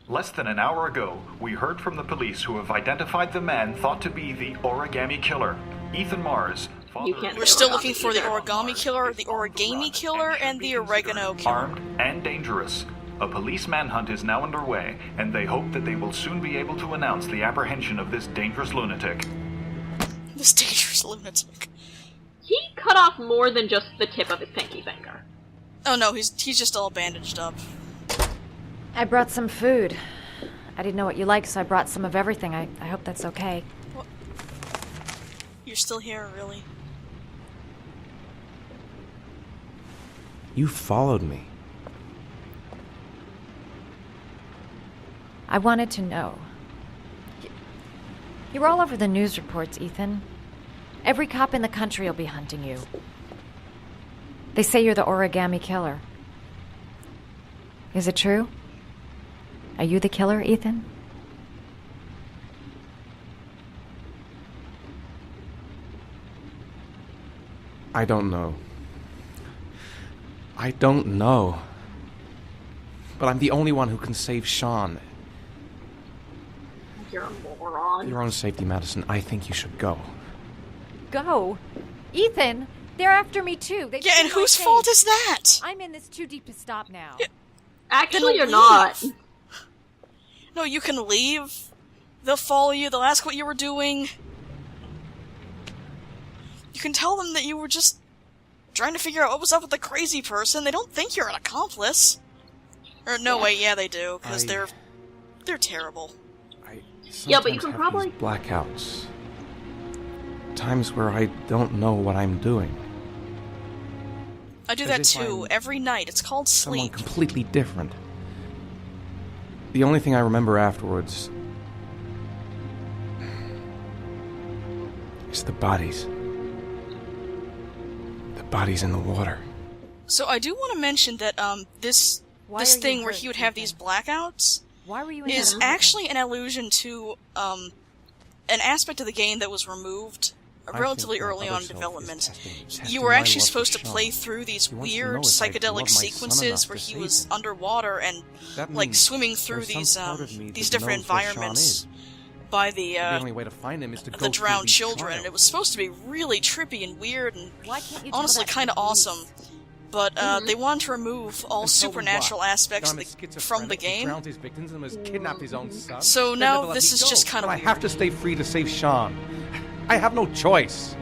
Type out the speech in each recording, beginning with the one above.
Less than an hour ago, we heard from the police who have identified the man thought to be the Origami Killer, Ethan Mars. We're still looking for the Origami Killer, the Origami Killer, and the Oregano Killer. Armed and dangerous. A police manhunt is now underway, and they hope that they will soon be able to announce the apprehension of this dangerous lunatic. This dangerous lunatic. He cut off more than just the tip of his pinky finger. Oh no, he's just all bandaged up. I brought some food. I didn't know what you liked, so I brought some of everything. I hope that's okay. What? You're still here, really? You followed me. I wanted to know. You were all over the news reports, Ethan. Every cop in the country will be hunting you. They say you're the Origami Killer. Is it true? Are you the killer, Ethan? I don't know. I don't know. But I'm the only one who can save Sean. You're a moron. For your own safety, Madison, I think you should go. Go? Ethan, they're after me too. Yeah, and whose fault is that? I'm in this too deep to stop now. Yeah. Actually, you're not. No, you can leave. They'll follow you, they'll ask what you were doing. You can tell them that you were just trying to figure out what was up with the crazy person. They don't think you're an accomplice. Or, no, wait, yeah, they do, because they're terrible. Yeah, but you can probably... blackouts. Times where I don't know what I'm doing. I do that too, every night. It's called sleep. Someone completely different. The only thing I remember afterwards is the bodies. The bodies in the water. So I do want to mention that this thing where he would have these blackouts is actually an allusion to an aspect of the game that was removed relatively early on in development. You were actually supposed to play through these weird psychedelic sequences where he was underwater and like swimming through these different environments by the drowned children, and it was supposed to be really trippy and weird and honestly kind of awesome. But they wanted to remove all supernatural aspects from the game. So now this is just kind of weird. I have to stay free to save Sean. I have no choice.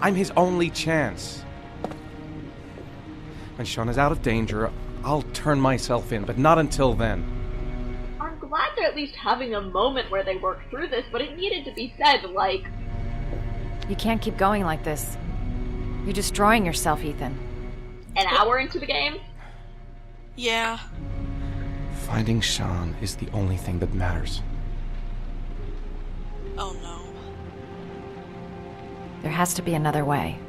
I'm his only chance. When Sean is out of danger, I'll turn myself in, but not until then. I'm glad they're at least having a moment where they work through this, but it needed to be said, like... You can't keep going like this. You're destroying yourself, Ethan. An hour into the game? Yeah. Finding Sean is the only thing that matters. Oh no. There has to be another way.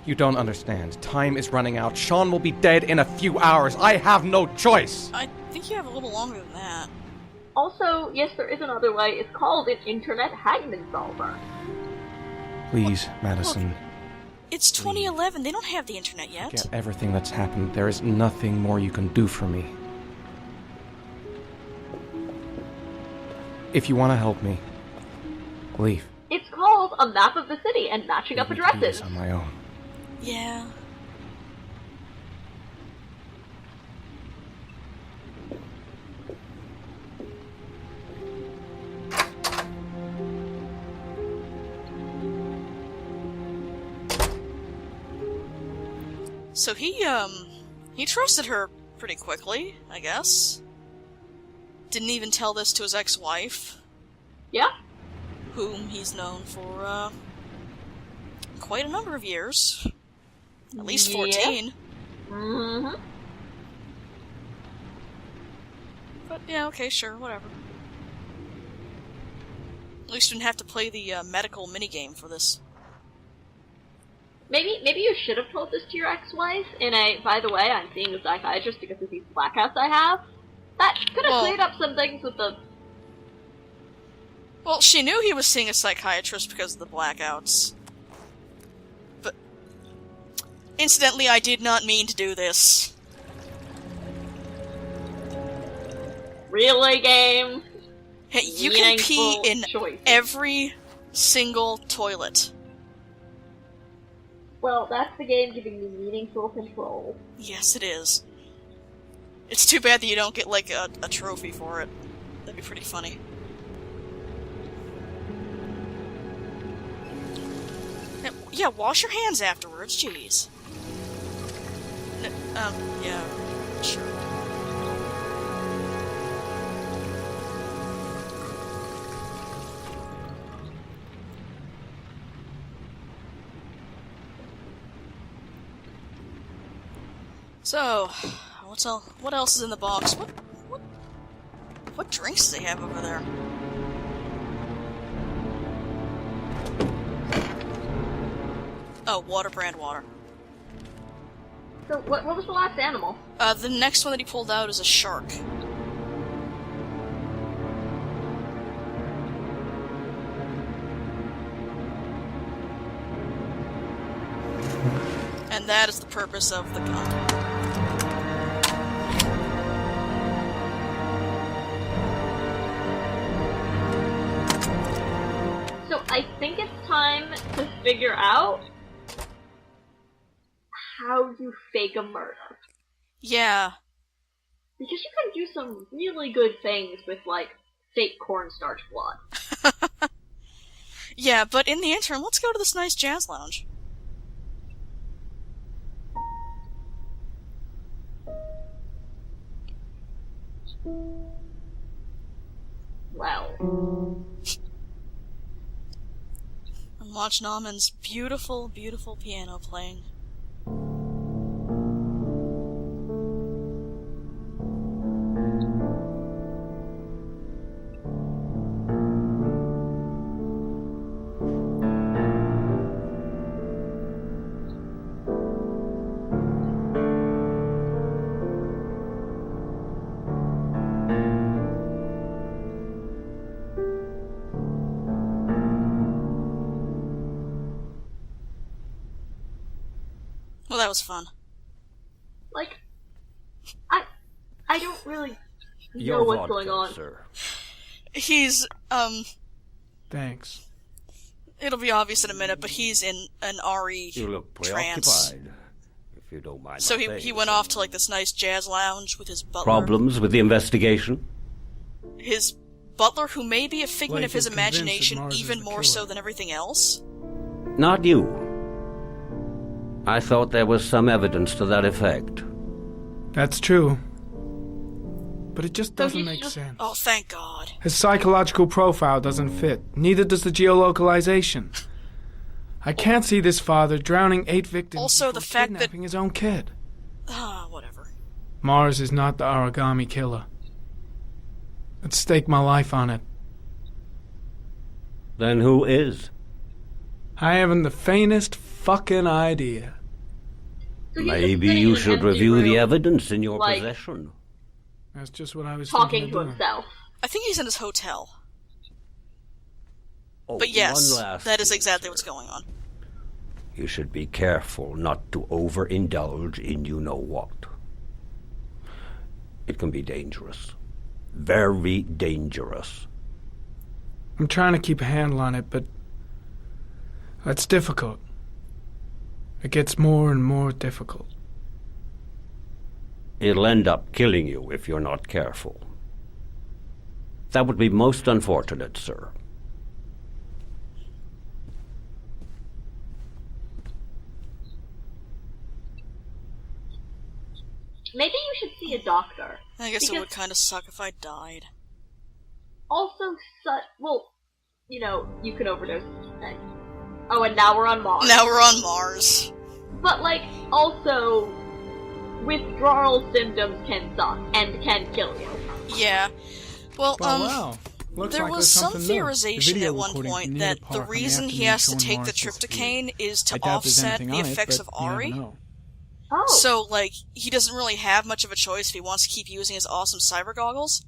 You don't understand. Time is running out. Sean will be dead in a few hours. I have no choice. I think you have a little longer than that. Also, yes, there is another way. It's called an internet hangman solver. Please, Madison. Look, it's 2011. They don't have the internet yet. Forget everything that's happened. There is nothing more you can do for me. If you want to help me, leave. It's called a map of the city and matching up addresses. Do this on my own. Yeah. So he trusted her pretty quickly, I guess. Didn't even tell this to his ex-wife. Yeah. Whom he's known for, quite a number of years. At least 14. Mm-hmm. But, yeah, okay, sure, whatever. At least you didn't have to play the, medical minigame for this. Maybe you should have told this to your ex-wife in a, by the way, I'm seeing a psychiatrist because of these blackouts I have. That could have cleared up some things with the... Well, she knew he was seeing a psychiatrist because of the blackouts. But... Incidentally, I did not mean to do this. Really, game? Hey, you can pee in every single toilet. Well, that's the game giving you meaningful control. Yes, it is. It's too bad that you don't get, like, a trophy for it. That'd be pretty funny. Yeah, wash your hands afterwards, jeez. Yeah, sure. So, what else is in the box? What drinks do they have over there? Oh, water brand water. So, what was the last animal? The next one that he pulled out is a shark. And that is the purpose of the gun. So I think it's time to figure out how you fake a murder. Yeah. Because you can do some really good things with, like, fake cornstarch blood. Yeah, but in the interim, let's go to this nice jazz lounge. Well. And watch Nauman's beautiful, beautiful piano playing. Well, that was fun. Like, I don't really know what's going on. Sir. He's, Thanks. it'll be obvious in a minute, but he's in an RE You look trance. preoccupied, if you don't mind. So my he saying went so. off to, like, this nice jazz lounge with his butler. Problems with the investigation? His butler, who may be a figment Blake of his is convinced that imagination Mars is even the more killer. so than everything else. Not you. I thought there was some evidence to that effect. That's true. But it just So doesn't he's make just- sense. Oh, thank God. His psychological profile doesn't fit. Neither does the geolocalization. I can't see this father drowning 8 victims Also, the before fact that- kidnapping his own kid. Whatever. Mars is not the origami killer. I'd stake my life on it. Then who is? I haven't the faintest fucking idea. So he's just Maybe sitting you in an should empty review the room, evidence in your like- possession. That's just what I was talking thinking to of doing. himself. I think he's in his hotel. Oh, But yes, one last that is thing, exactly sir. what's going on. You should be careful not to overindulge in you-know-what. It can be dangerous. Very dangerous. I'm trying to keep a handle on it, but that's difficult. It gets more and more difficult. It'll end up killing you if you're not careful. That would be most unfortunate, sir. Maybe you should see a doctor. I guess it Because- would kind of suck if I died. Also, well, you know, you could overdose. Oh, and now we're on Mars. Now we're on Mars. But, like, also, withdrawal symptoms can suck and can kill you. Yeah. Well, Oh, wow. Looks there like was there's some something new. The theorization video at one recording point from near that the the park on the reason he afternoon has to showing take the Mars disappeared. tryptocane is to I doubt there's offset anything the on it, effects but of you never Ari. know. Oh. So, like, he doesn't really have much of a choice if he wants to keep using his awesome cyber goggles.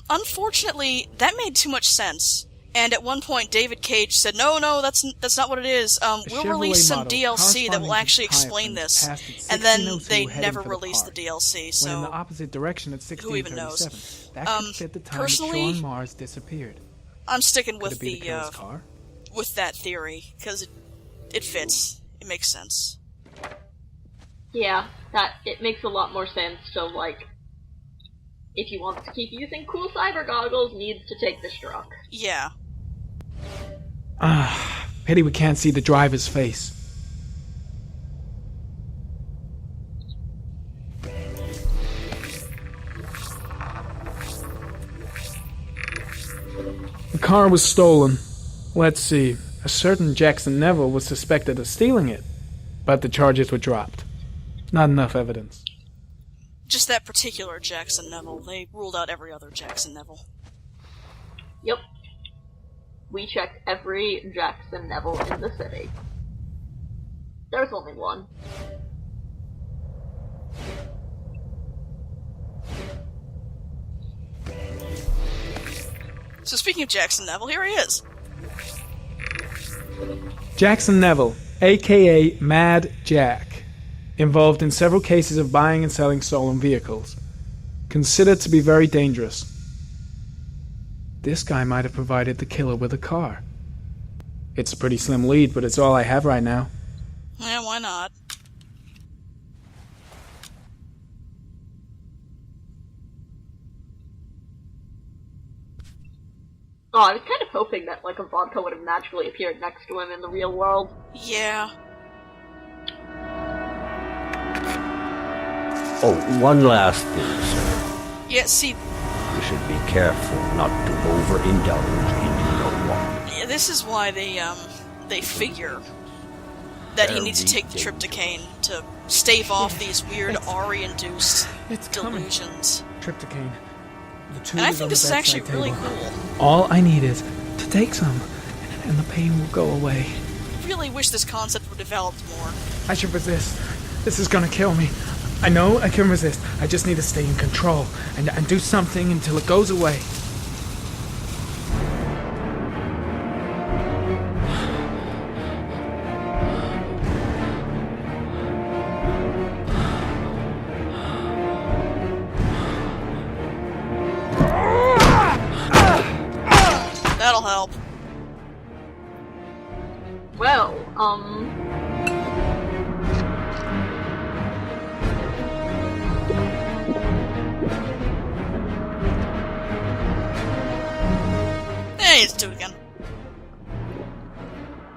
Unfortunately, that made too much sense. And at one point, David Cage said, "No, that's not what it is. We'll release some DLC that will actually explain this." And then they never released the DLC. So in the opposite direction at who even knows? That could fit the time personally, Sean Mars disappeared. I'm sticking with Could it be the killer's car? With that theory because it fits. It makes sense. Yeah, it makes a lot more sense. So like, if you want to keep using cool cyber goggles, needs to take this drug. Yeah. Pity we can't see the driver's face. The car was stolen. Let's see. A certain Jackson Neville was suspected of stealing it, but the charges were dropped. Not enough evidence. Just that particular Jackson Neville. They ruled out every other Jackson Neville. Yep. We checked every Jackson Neville in the city. There's only one. So speaking of Jackson Neville, here he is. Jackson Neville, aka Mad Jack, involved in several cases of buying and selling stolen vehicles. Considered to be very dangerous. This guy might have provided the killer with a car. It's a pretty slim lead, but it's all I have right now. Yeah, why not? Oh, I was kind of hoping that, like, a vodka would have naturally appeared next to him in the real world. Yeah. Oh, one last thing, sir. Yeah, see... You should be careful not to overindulge in your walk. Yeah, this is why they figure that he needs to take the trypticane to stave off these weird Ari-induced delusions. Trypticane. And I think this is actually really cool. All I need is to take some, and the pain will go away. I really wish this concept were developed more. I should resist. This is gonna kill me. I know I can resist. I just need to stay in control and do something until it goes away. That'll help. Well, Hey, let's do it again.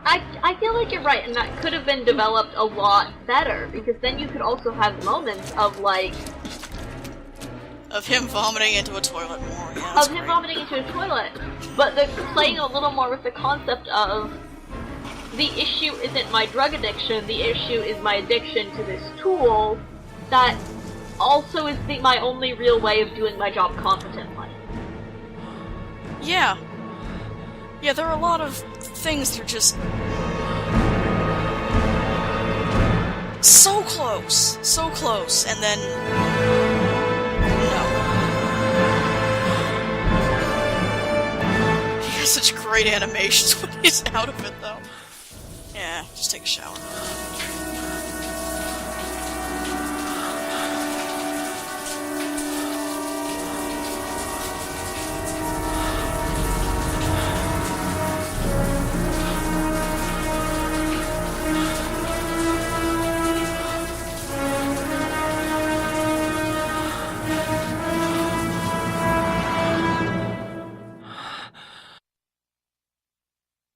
I feel like you're right, and that could have been developed a lot better, because then you could also have moments of, like... Of him vomiting into a toilet more, yeah, Of him vomiting into a toilet, but playing a little more with the concept of the issue isn't my drug addiction, the issue is my addiction to this tool that also is my only real way of doing my job competently. Yeah. Yeah, there are a lot of things that are just... so close, and then... no. He has such great animations when he's out of it, though. Yeah, just take a shower.